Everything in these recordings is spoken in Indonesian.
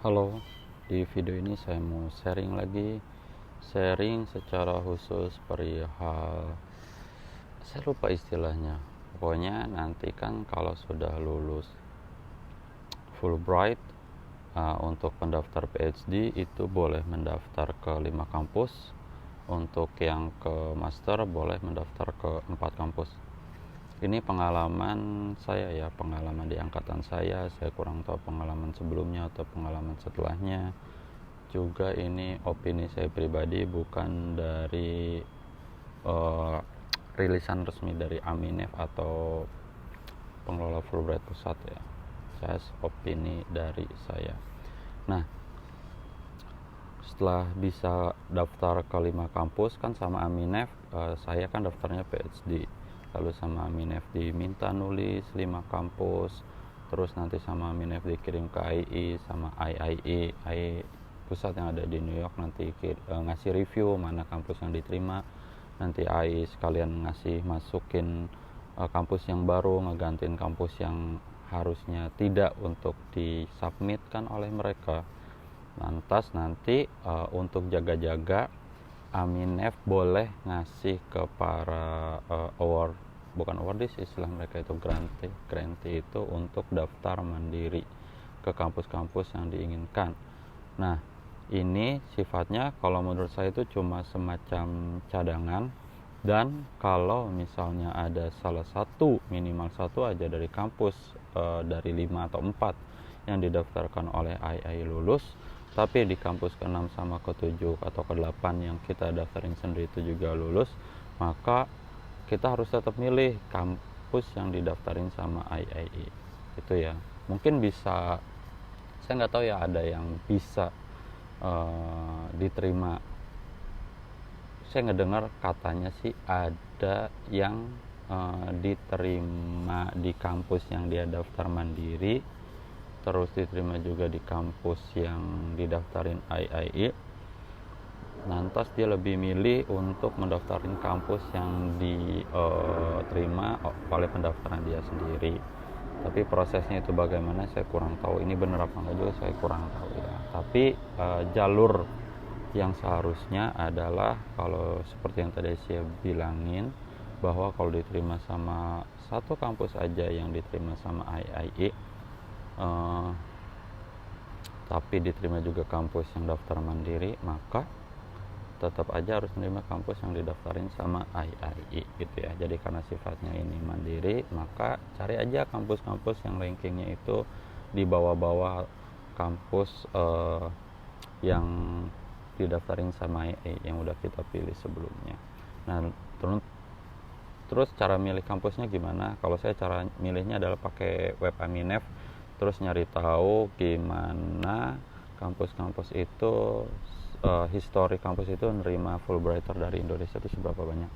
Halo, di video ini saya mau sharing secara khusus perihal, saya lupa istilahnya. Pokoknya nanti kan kalau sudah lulus Fulbright, untuk pendaftar PhD itu boleh mendaftar ke 5 kampus. Untuk yang ke master boleh mendaftar ke 4 kampus. Ini pengalaman saya ya, pengalaman di angkatan saya kurang tahu pengalaman sebelumnya atau pengalaman setelahnya. Juga ini opini saya pribadi, bukan dari rilisan resmi dari Aminef atau pengelola Fulbright pusat ya. Saya opini dari saya. Nah, setelah bisa daftar ke 5 kampus kan sama Aminef, saya kan daftarnya PhD. Lalu sama Aminef diminta nulis 5 kampus, terus nanti sama Aminef dikirim ke II, sama IAI pusat yang ada di New York nanti ngasih review mana kampus yang diterima. Nanti AI sekalian masukin kampus yang baru, ngegantiin kampus yang harusnya tidak untuk disubmitkan oleh mereka. Lantas nanti untuk jaga-jaga, Aminef boleh ngasih ke para bukan awardee, istilah mereka itu grantee itu untuk daftar mandiri ke kampus-kampus yang diinginkan. Nah, ini sifatnya kalau menurut saya itu cuma semacam cadangan, dan kalau misalnya ada minimal satu aja dari kampus dari 5 atau 4 yang didaftarkan oleh II lulus, tapi di kampus ke-6 sama ke-7 atau ke-8 yang kita daftarin sendiri itu juga lulus, maka kita harus tetap milih kampus yang didaftarin sama IAI. Itu ya. Mungkin bisa, saya nggak tahu ya, ada yang bisa diterima. Saya ngedengar katanya sih ada yang diterima di kampus yang dia daftar mandiri, terus diterima juga di kampus yang didaftarin IAI. Lantas dia lebih milih untuk mendaftarin kampus yang diterima oleh pendaftaran dia sendiri. Tapi prosesnya itu bagaimana saya kurang tahu. Ini benar apa enggak juga saya kurang tahu ya. Tapi jalur yang seharusnya adalah, kalau seperti yang tadi saya bilangin, bahwa kalau diterima sama satu kampus aja yang diterima sama IAI, tapi diterima juga kampus yang daftar mandiri, maka tetap aja harus menerima kampus yang didaftarin sama IAI gitu ya. Jadi karena sifatnya ini mandiri, maka cari aja kampus-kampus yang rankingnya itu di bawah-bawah kampus yang didaftarin sama IAI yang udah kita pilih sebelumnya. Nah, terus cara milih kampusnya gimana? Kalau saya cara milihnya adalah pakai web Aminef, terus nyari tahu gimana kampus-kampus itu, histori kampus itu nerima Fulbrighter dari Indonesia itu seberapa banyak.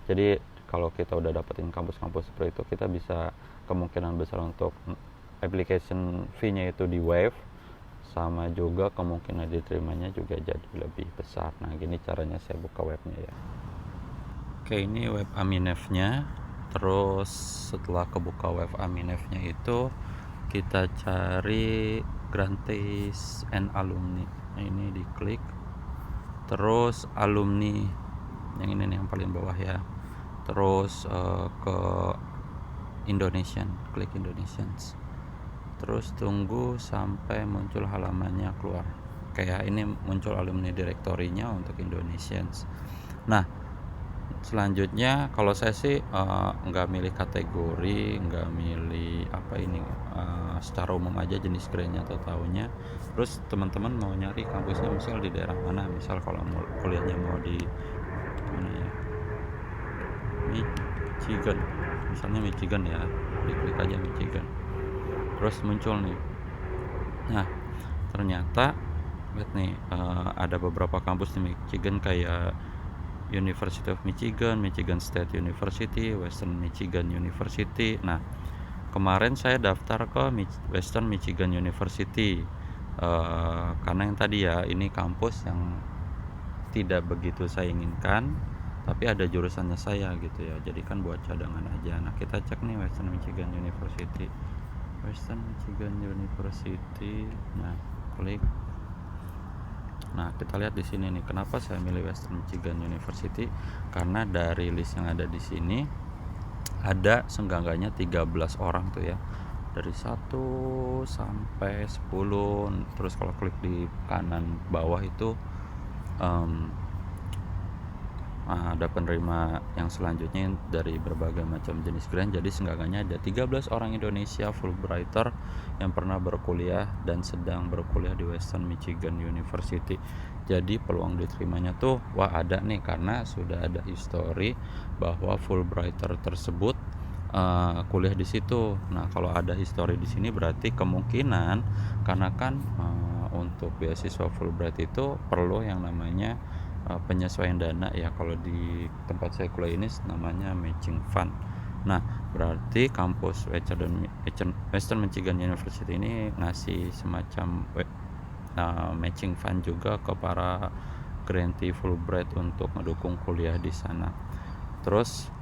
Jadi kalau kita udah dapetin kampus-kampus seperti itu, kita bisa kemungkinan besar untuk application fee-nya itu di waive, sama juga kemungkinan diterimanya juga jadi lebih besar. Nah, gini caranya saya buka webnya ya. Oke, ini web Aminef-nya. Terus setelah kebuka web Aminef-nya itu, kita cari grantees and alumni. Nah, ini diklik. Terus alumni yang ini nih, yang paling bawah ya. Terus ke Indonesian, klik Indonesians. Terus tunggu sampai muncul halamannya keluar. Kayak ini muncul alumni directory-nya untuk Indonesians. Nah, selanjutnya kalau saya sih nggak milih kategori, nggak milih apa ini, secara umum aja jenis grade-nya atau tahunnya. Terus teman-teman mau nyari kampusnya misal di daerah mana, misal kalau mau kuliahnya mau di mana ya, Michigan, misalnya Michigan ya, diklik aja Michigan, terus muncul nih. Nah, ternyata lihat nih, ada beberapa kampus di Michigan kayak University of Michigan, Michigan State University, Western Michigan University. Nah, kemarin saya daftar ke Western Michigan University karena yang tadi ya, ini kampus yang tidak begitu saya inginkan, tapi ada jurusannya saya gitu ya, jadi kan buat cadangan aja. Nah, kita cek nih Western Michigan University. Nah, klik. Nah, kita lihat di sini nih, kenapa saya milih Western Michigan University, karena dari list yang ada di sini ada seenggaknya 13 orang tuh ya, dari 1 sampai 10. Terus kalau klik di kanan bawah itu ada penerima yang selanjutnya dari berbagai macam jenis grant. Jadi seenggaknya ada 13 orang Indonesia Fulbrighter yang pernah berkuliah dan sedang berkuliah di Western Michigan University. Jadi peluang diterimanya tuh ada nih, karena sudah ada histori bahwa Fulbrighter tersebut kuliah di situ. Nah, kalau ada histori di sini berarti kemungkinan, karena kan untuk beasiswa Fulbright itu perlu yang namanya penyesuaian dana ya. Kalau di tempat saya kuliah ini namanya matching fund. Nah, berarti kampus Western Michigan University ini ngasih semacam matching fund juga ke para grantee Fulbright untuk mendukung kuliah di sana. Terus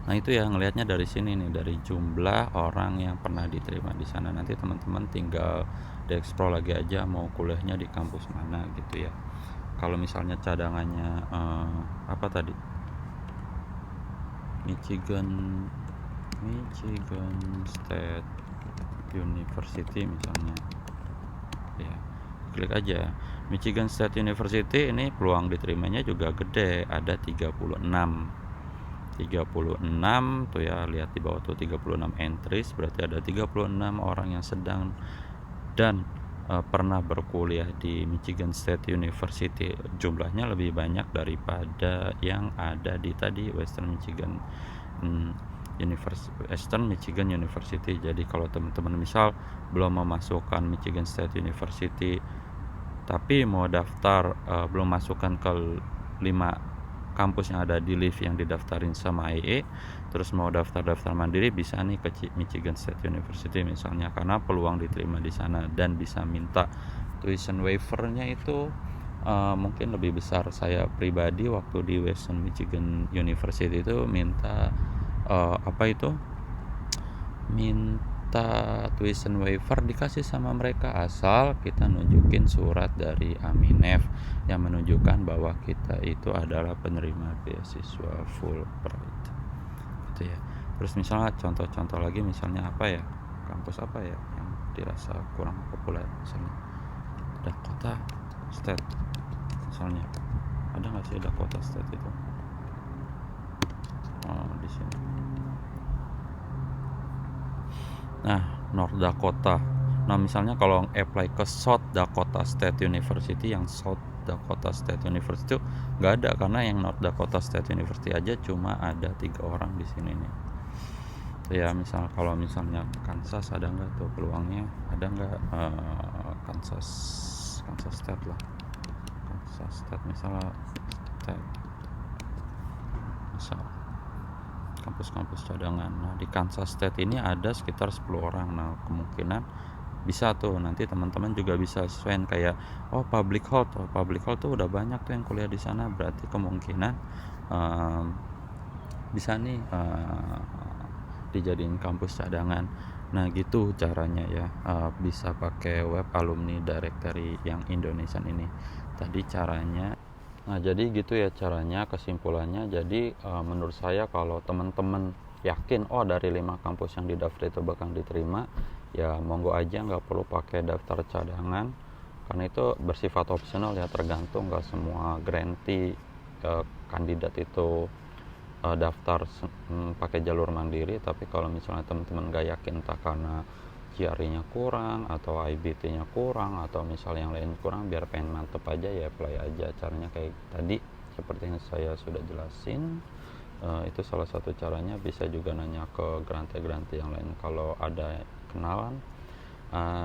nah itu ya, ngelihatnya dari sini nih, dari jumlah orang yang pernah diterima di sana. Nanti teman-teman tinggal dieksplor lagi aja mau kuliahnya di kampus mana gitu ya. Kalau misalnya cadangannya apa tadi, Michigan State University misalnya ya, klik aja Michigan State University. Ini peluang diterimanya juga gede, ada 36 tuh ya, lihat di bawah tuh 36 entries, berarti ada 36 orang yang sedang dan pernah berkuliah di Michigan State University. Jumlahnya lebih banyak daripada yang ada di tadi Western Michigan University. Jadi kalau teman-teman misal belum memasukkan Michigan State University tapi mau daftar, belum masukkan ke 5 kampus yang ada di list yang didaftarin sama IE, terus mau daftar mandiri, bisa nih ke Michigan State University misalnya, karena peluang diterima di sana dan bisa minta tuition waiver-nya itu mungkin lebih besar. Saya pribadi waktu di Western Michigan University itu minta tuition waiver dikasih sama mereka, asal kita nunjukin surat dari Aminef yang menunjukkan bahwa kita itu adalah penerima beasiswa Fulbright gitu ya. Terus misalnya contoh-contoh lagi, misalnya kampus apa ya yang dirasa kurang populer, misalnya Dakota State misalnya, ada nggak sih Dakota State itu? Di sini. Nah, North Dakota. Nah, misalnya kalau apply ke South Dakota State University, yang South Dakota State University itu nggak ada, karena yang North Dakota State University aja cuma ada 3 orang di sini nih. Ya, kalau misalnya Kansas, ada nggak tuh peluangnya? Ada nggak Kansas State lah. Kansas State misalnya, kampus-kampus cadangan. Nah, di Kansas State ini ada sekitar 10 orang. Nah, kemungkinan bisa tuh nanti teman-teman juga bisa sesuaiin kayak public health tuh udah banyak tuh yang kuliah di sana, berarti kemungkinan bisa nih dijadiin kampus cadangan. Nah, gitu caranya ya, bisa pakai web alumni directory yang Indonesian ini tadi caranya. Nah, jadi gitu ya caranya, kesimpulannya. Jadi menurut saya kalau teman-teman yakin dari 5 kampus yang didaftar itu bakal diterima, ya monggo aja, nggak perlu pakai daftar cadangan, karena itu bersifat opsional ya, tergantung. Nggak semua grantee kandidat itu daftar pakai jalur mandiri. Tapi kalau misalnya teman-teman nggak yakin, entah karena GRE-nya kurang atau IBT-nya kurang atau misalnya yang lain kurang, biar pengen mantep aja ya apply aja. Caranya kayak tadi seperti yang saya sudah jelasin, itu salah satu caranya. Bisa juga nanya ke grantee yang lain kalau ada kenalan.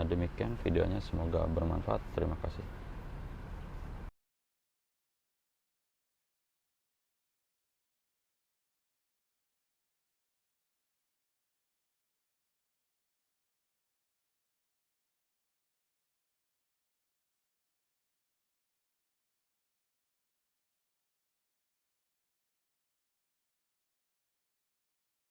Demikian videonya, semoga bermanfaat. Terima kasih.